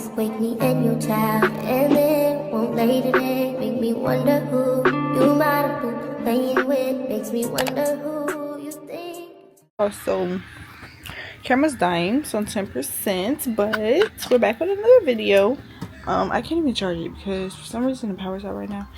nights, wake me and your child, and then won't lay today. Make me wonder who you might have been playing with. Makes me wonder who you think. Also, camera's dying, so 10%, but we're back with another video. I can't even charge it because for some reason the power's out right now.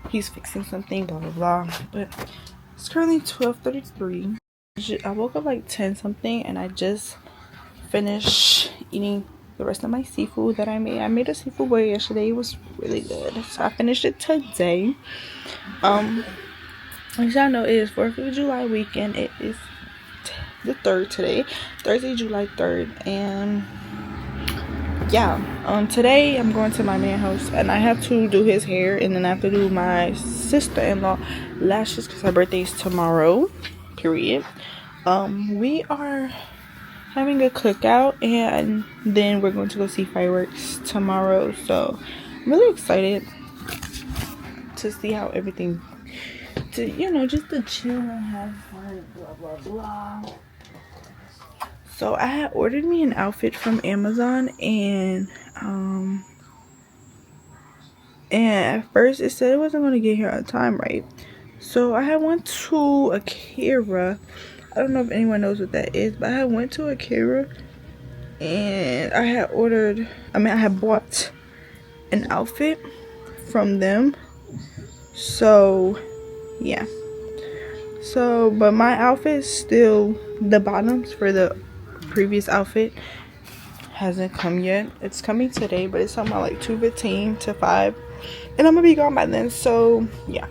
He's fixing something, blah blah blah. But it's currently 12:33. I woke up like 10 something, and I just finished eating the rest of my seafood that I made. I made a seafood boil yesterday. It was really good, so I finished it today. As y'all know, it is 4th of July weekend. It is the 3rd today, Thursday, July 3rd, and yeah, today I'm going to my man's house, and I have to do his hair, and then I have to do my sister-in-law lashes because her birthday is tomorrow. Period. We are having a cookout, and then we're going to go see fireworks tomorrow. So I'm really excited to see how everything, just to chill and have fun, blah blah blah. So I had ordered me an outfit from Amazon, and at first it said it wasn't going to get here on time, right? So I had went to Akira. I don't know if anyone knows what that is, but I had went to Akira, and I had bought an outfit from them. So yeah, but my outfit is still, the bottoms for the previous outfit hasn't come yet. It's coming today, but it's something like 2:15 to 5, and I'm gonna be gone by then. So yeah,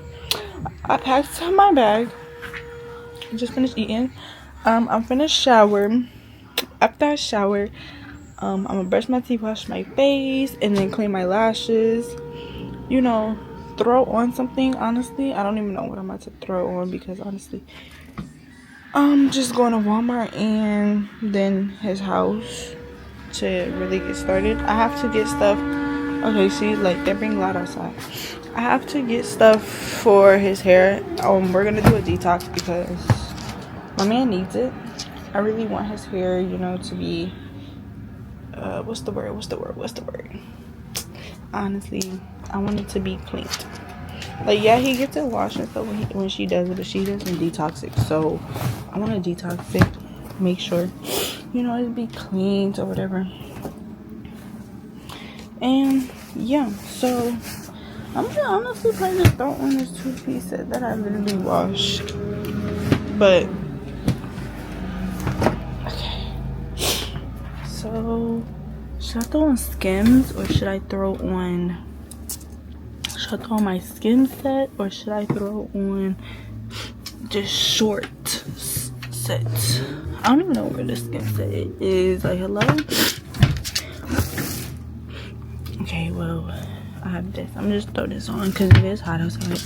I packed my bag. I just finished eating. I'm finished shower. After I shower, I'm gonna brush my teeth, wash my face, and then clean my lashes. Throw on something. Honestly, I don't even know what I'm about to throw on, because honestly, I'm just going to Walmart and then his house to really get started. I have to get stuff. Okay, see, like, they bring a lot outside. I have to get stuff for his hair. We're gonna do a detox because my man needs it. I really want his hair, to be what's the word? Honestly, I want it to be cleaned. Like, yeah, he gets it washed and stuff when she does it, but she doesn't detox it. So I want to detox it, make sure, it be cleaned or whatever. And yeah, so I'm gonna honestly probably just throw on this two-piece set that I literally washed. But okay, so should I throw on Skims, or should I throw on my Skims set, or should I throw on just short set? I don't even know where the Skims set is. Like, hello. Okay, well, I have this. I'm gonna just throw this on because it is hot outside.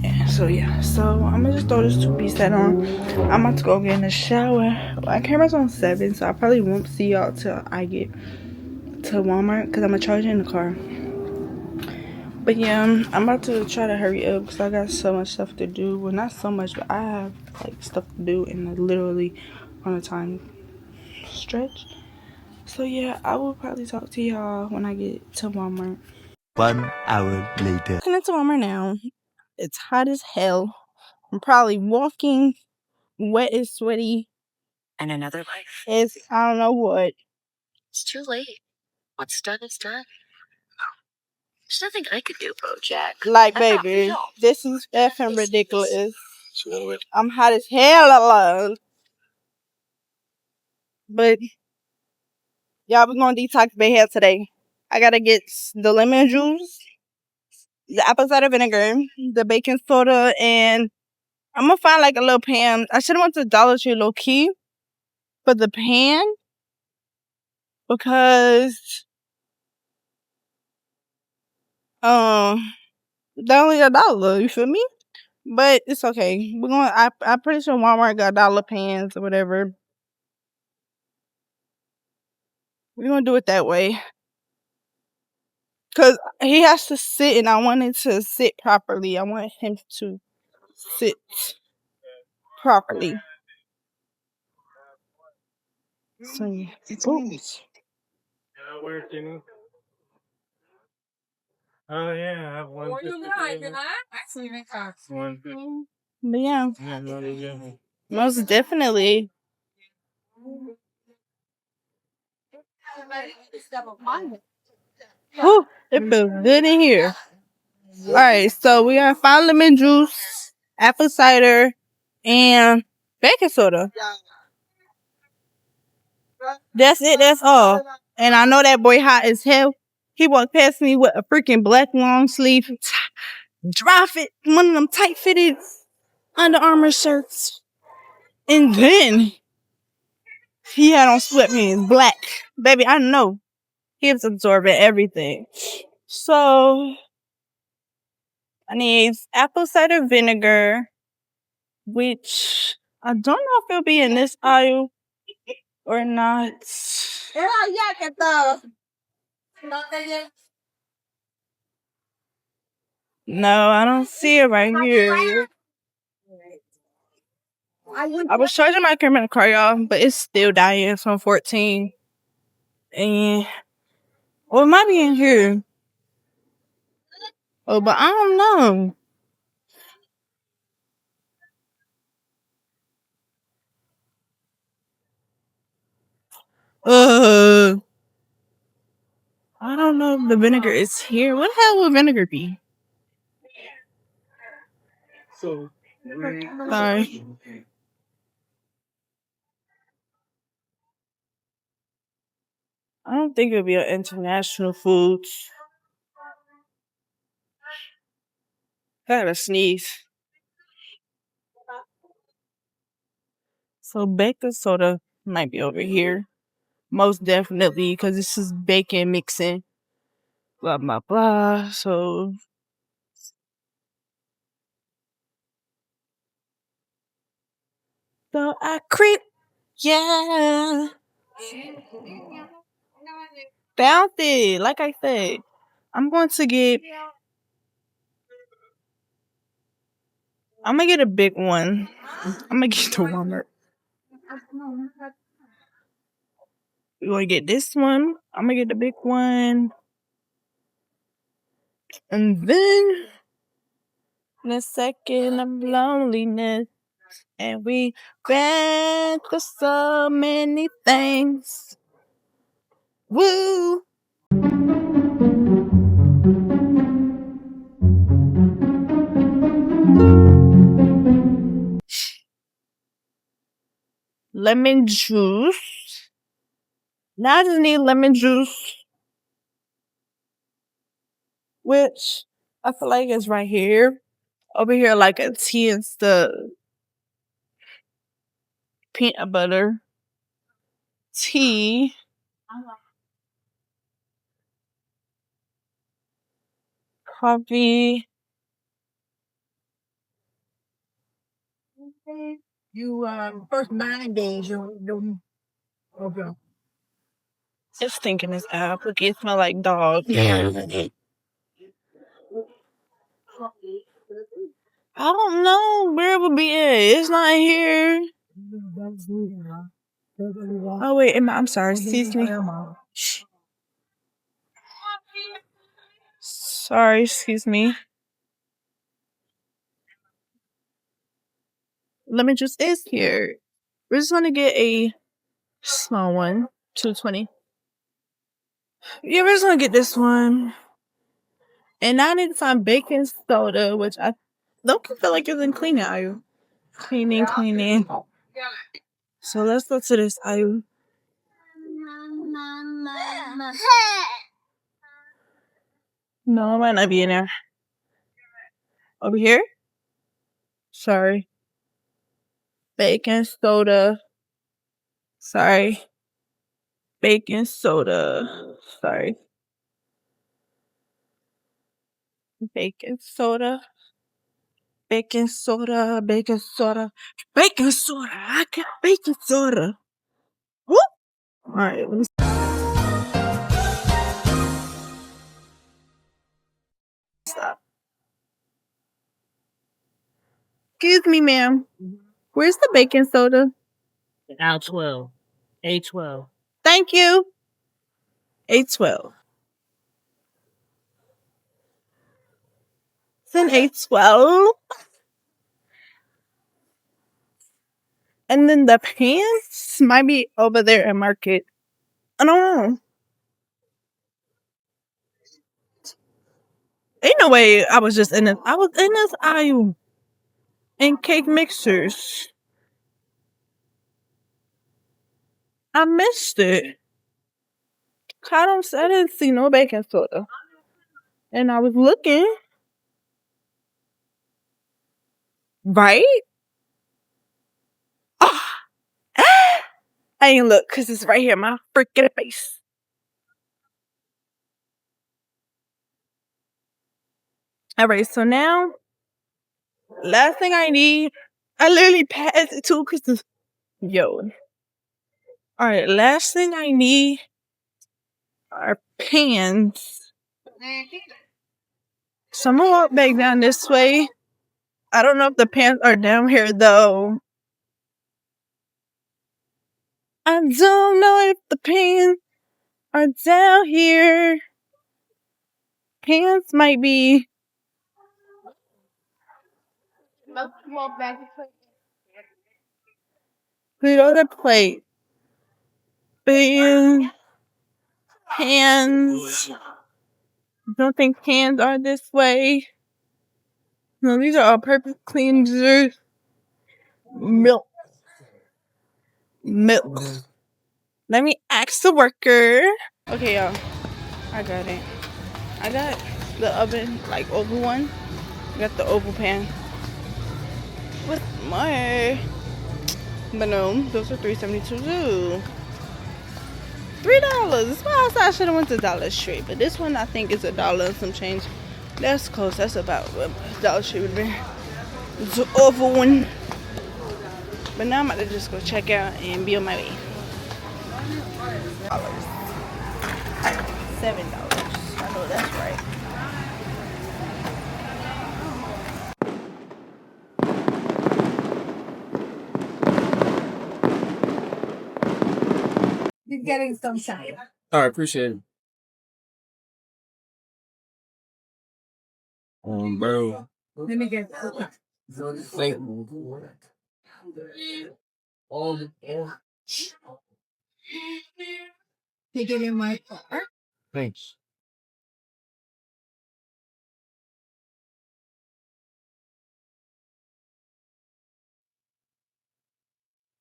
Yeah, so I'm gonna just throw this two-piece set on. I'm about to go get in the shower. My camera's on 7, so I probably won't see y'all till I get to Walmart because I'm gonna charge it in the car. But yeah, I'm about to try to hurry up because I got so much stuff to do. Well, not so much, but I have like stuff to do, and literally on a time stretch. So yeah, I will probably talk to y'all when I get to Walmart. 1 hour later. Walking into Walmart now. It's hot as hell. I'm probably walking wet and sweaty. And another life. It's, I don't know what. It's too late. What's done is done. There's nothing I could do, Bojack. Like, baby, this is effing ridiculous. I'm hot as hell alone. But y'all, we're gonna detox my hair today. I gotta get the lemon juice, the apple cider vinegar, the baking soda, and I'm gonna find like a little pan. I should have went to Dollar Tree low key for the pan, because they're only $1. You feel me? But it's okay. I'm pretty sure Walmart got dollar pans or whatever. We're gonna do it that way. Cause he has to sit, and I want it to sit properly. I want him to sit properly. So yeah. Oh yeah, I have one. But yeah, most definitely. Whew, it feels good in here. All right, so we got fine lemon juice, apple cider, and baking soda. That's it. That's all. And I know that boy hot as hell. He walked past me with a freaking black long sleeve, dry fit, one of them tight fitted Under Armour shirts, and then he had on sweatpants, black. Baby, I know he was absorbing everything. So I need apple cider vinegar, which I don't know if it'll be in this aisle or not. No, I don't see it right here. I was charging my camera in the car, y'all, but it's still dying from 14. And well, it might be in here. Oh, but I don't know. Uh, I don't know if the vinegar is here. What the hell would vinegar be? Sorry. I don't think it'll be an international food. I gotta sneeze. So baking soda might be over here. Most definitely, because this is bacon mixing. Blah, blah, blah. So I creep. Yeah. Found it. Like I said, I'm going to get. I'm gonna get a big one. I'm gonna get the Walmart. We're gonna get this one. I'm gonna get the big one. And then in a second of loneliness. And we grant for so many things. Woo! Lemon juice. Now I just need lemon juice, which I feel like is right here. Over here, like a tea and stuff. Peanut butter. Tea. Coffee. You first 9 days you okay. Just thinking this app. Look, it smell like dog. I don't know where it would be at. It's not here. Oh wait, I'm sorry. Excuse me. Sorry, excuse me. Lemon juice is here. We're just gonna get a small one, 220. Yeah, we're just gonna get this one. And now I need to find baking soda, which I don't feel like it's in cleaning aisle. Cleaning. So let's go to this aisle. No, it might not be in there. Over here? Sorry. Baking soda. Sorry. Baking soda. Sorry. Baking soda. Baking soda. Baking soda. Baking soda. I got baking soda. Woo! Alright, let me stop. Excuse me, ma'am. Where's the baking soda? Aisle 12. A12. Thank you. A12. It's an A12. And then the pants might be over there at Market. I don't know. Ain't no way I was just in this. I was in this aisle in cake mixers. I missed it. I didn't see no baking soda. And I was looking. Right? Ah, I ain't look because it's right here in my freaking face. Alright, so now, last thing I need, I literally passed it too because, yo. Alright, last thing I need are pants. So I'm gonna walk back down this way. I don't know if the pants are down here though. I don't know if the pants are down here. Pants might be. Put on the plate. Pants. Don't think pants are this way. No, these are all perfect clean desserts. Milk. Let me ask the worker. Okay, y'all. I got it. I got the oven, like oval one. I got the oval pan. With more. But no, those are $3.72 too. $3. That's why I should have went to Dollar Tree. But this one I think is $1 and some change. That's close. That's about what Dollar Tree would be. It's an oval one. But now I'm about to just go check out and be on my way. $7. I know that's right. You're getting some shine. All right, appreciate it. Bro. Let me get Thank you. take it in my car. Thanks.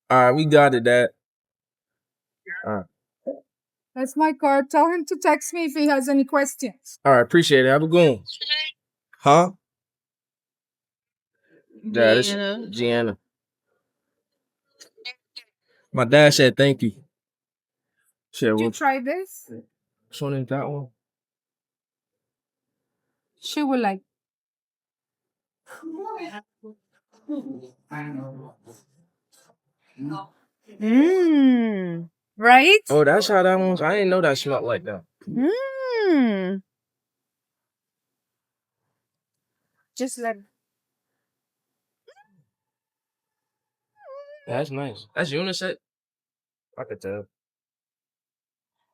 All right, we got it, Dad. All right. That's my car. Tell him to text me if he has any questions. All right, appreciate it. Have a good one. Huh? Yeah, this Gianna. My dad said thank you. Said, Did you well, try this? which one is that one? She will like. Right? Oh, that's how that one's. I didn't know that smelled like that. Just like That's nice. That's unisex. I could tell.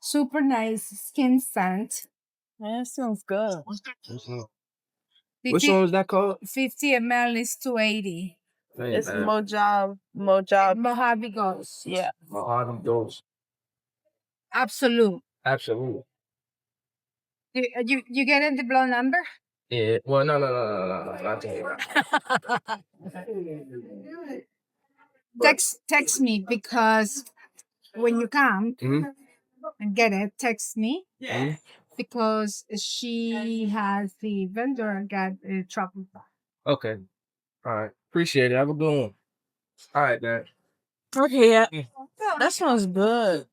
super nice skin scent. That sounds good. Which one was that called? 50 ml is 280. It's Mojave. Mojave Ghost. Yeah. Mojave Ghost. Absolute. Absolutely. You getting the blow number? Yeah. Well, no. I'll tell you. Text me because when you come and get it, text me because she has the vendor got a trouble. Okay. All right. Appreciate it. Have a good one. All right, Dad. Okay, yeah. That sounds good.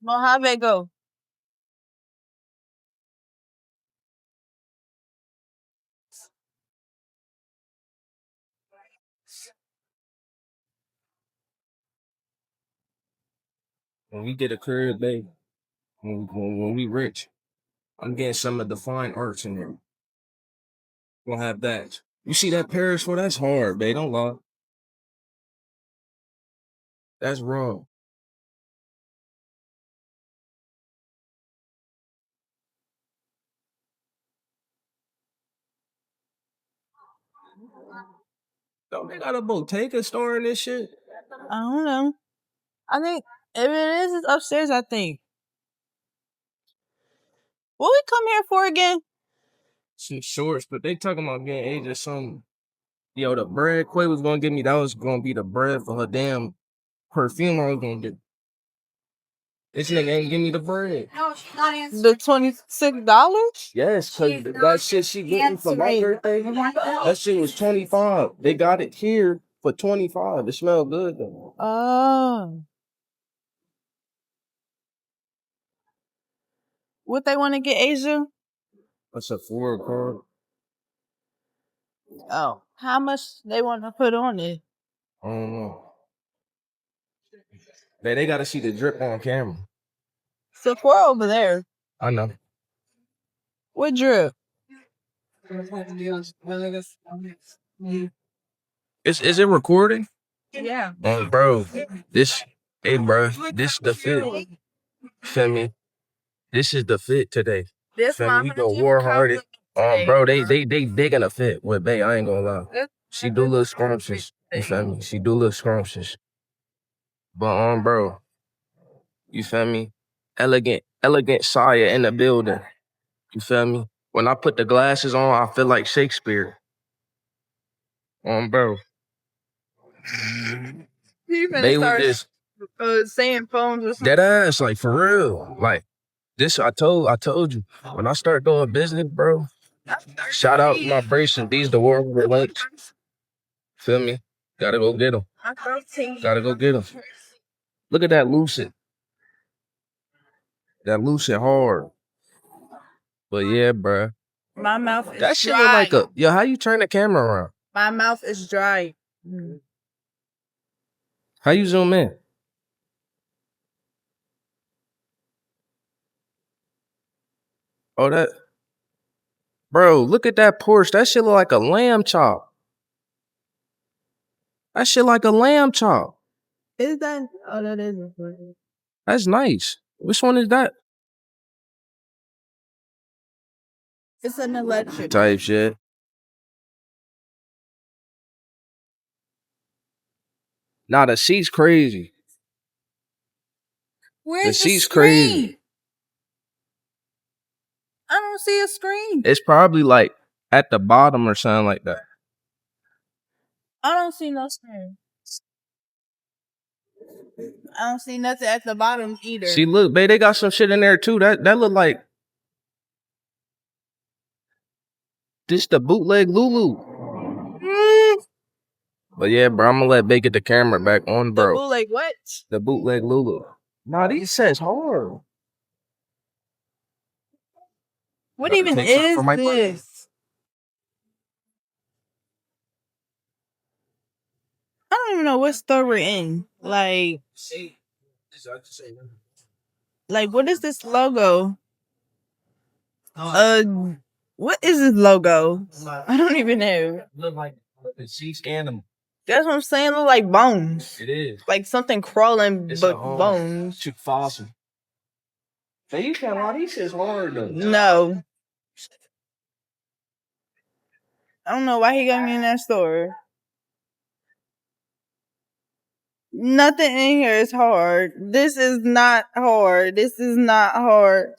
Mojave go. When we get a crib, baby, when we rich, I'm getting some of the fine arts in there. We'll have that. You see that Paris for? That's hard, babe. Don't lie. That's raw. Don't they got a Bottega store in this shit? I don't know. I think if it is, it's upstairs. I think. What we come here for again? Some shorts, but they talking about getting age or something. Yo, the bread Quay was gonna give me, that was gonna be the bread for her damn perfume I was gonna get. This nigga ain't give me the bread. No, she's not answering. The $26. Yes, cause that shit she getting for my birthday, that shit was 25. They got it here for 25. It smelled good though. Oh. What they want to get Asia? That's a Ford card. Oh. How much they want to put on it? I don't know. They gotta see the drip on camera. Sephora over there. I know. What drip? Is it recording? Yeah. Bro, this, hey, bro, this the fit. Feel me? This is the fit today. This Feel me? We go war hearted. Bro, they digging a fit with Bay. I ain't gonna lie. She do little scrumptious. You feel me? She do little scrumptious. But bro, you feel me? Elegant Saya in the building. You feel me? When I put the glasses on, I feel like Shakespeare. Bro. You They was just saying poems or something. dead ass, like for real. Like this, I told you. When I start doing business, bro. Shout out my bracelet. These the world links. Feel me? Gotta go get them. Gotta go get them. Look at that lucid. That lucid hard. But yeah, bro. My mouth is That shit dry. look like a, yo, how you turn the camera around? My mouth is dry. How you zoom in? Oh, that. Bro, look at that Porsche. That shit look like a lamb chop. That shit like a lamb chop. Is that? Oh, that is. That's nice. Which one is that? It's an electric. Type shit. Nah, the seat's crazy. Where's The the seat's screen? crazy. I don't see a screen. It's probably like at the bottom or something like that. I don't see no screen. I don't see nothing at the bottom either. See, look, babe, they got some shit in there too. That look like this the bootleg Lulu. But yeah, bro, I'm gonna let Bay get the camera back on, bro. The bootleg what? The bootleg Lulu. Nah, these sets hard. What even is this? I don't even know what store we're in. Like, what is this logo? What is this logo? I don't even know. Look like she scanned them. That's what I'm saying. Look like bones. It is. Like something crawling, It's but a bones. Too fossil. Hey, you can't lie. These shit's hard though. No. I don't know why he got me in that store. Nothing in here is hard. This is not hard. This is not hard.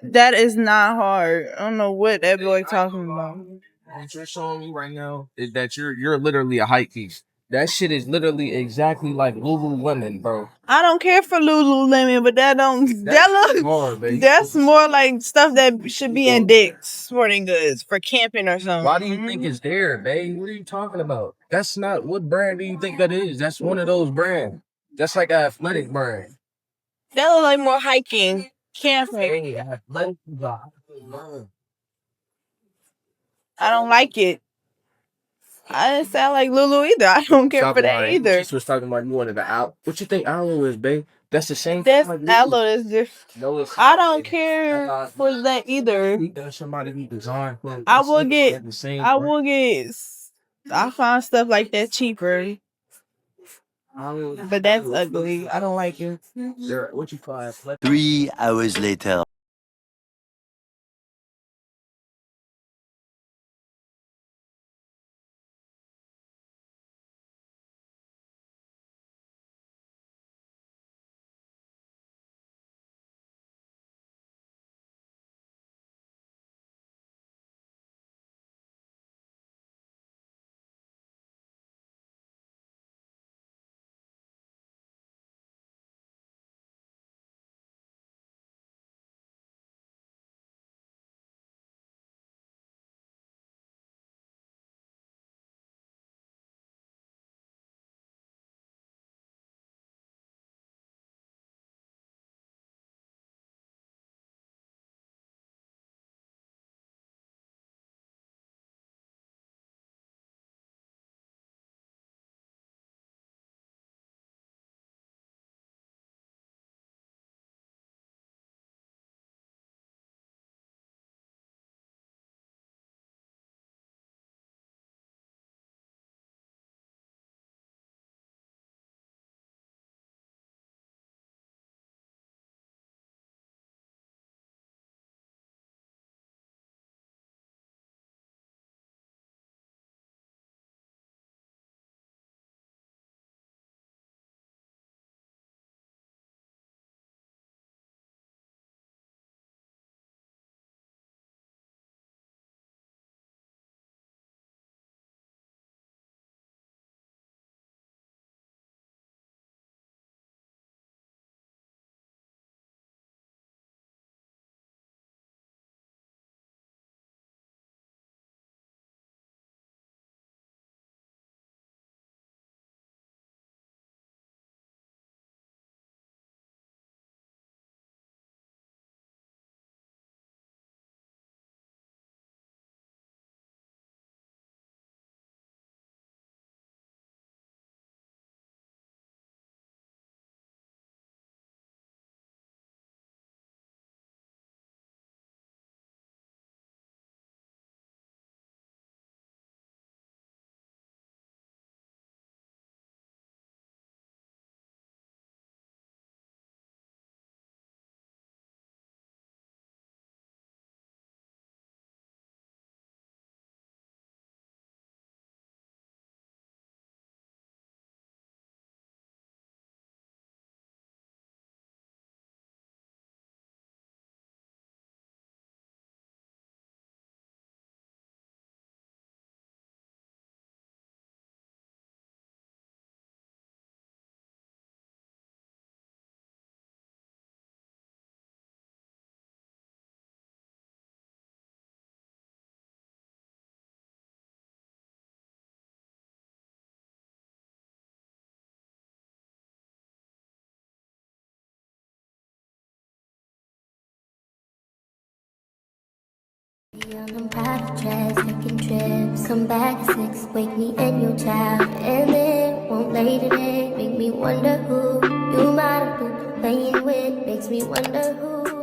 That is not hard. I don't know what that boy talking about. What you're showing me right now is that you're literally a hype piece. That shit is literally exactly like Lululemon, bro. I don't care for Lululemon, but that look hard, baby. That's more like stuff that should be in Dick's Sporting Goods for camping or something. Why do you think it's there, babe? What are you talking about? That's not, what brand do you think that is? That's one of those brands. That's like an athletic brand. That look like more hiking, camping. Hey, athletic. I don't like it. I didn't sound like Lulu either. I don't care for that either. She was talking about you wanted the aloe. What you think aloe is, babe? That's the same. That's thing like aloe is different. No, I don't care for that either. There's somebody who designed. I find stuff like that cheaper. But that's ugly. I don't like it. What you call it? 3 hours later. I'm private jets, taking trips. Come back at 6, wake me and your child. And then won't lay today, make me wonder who you might have been playing with. Makes me wonder who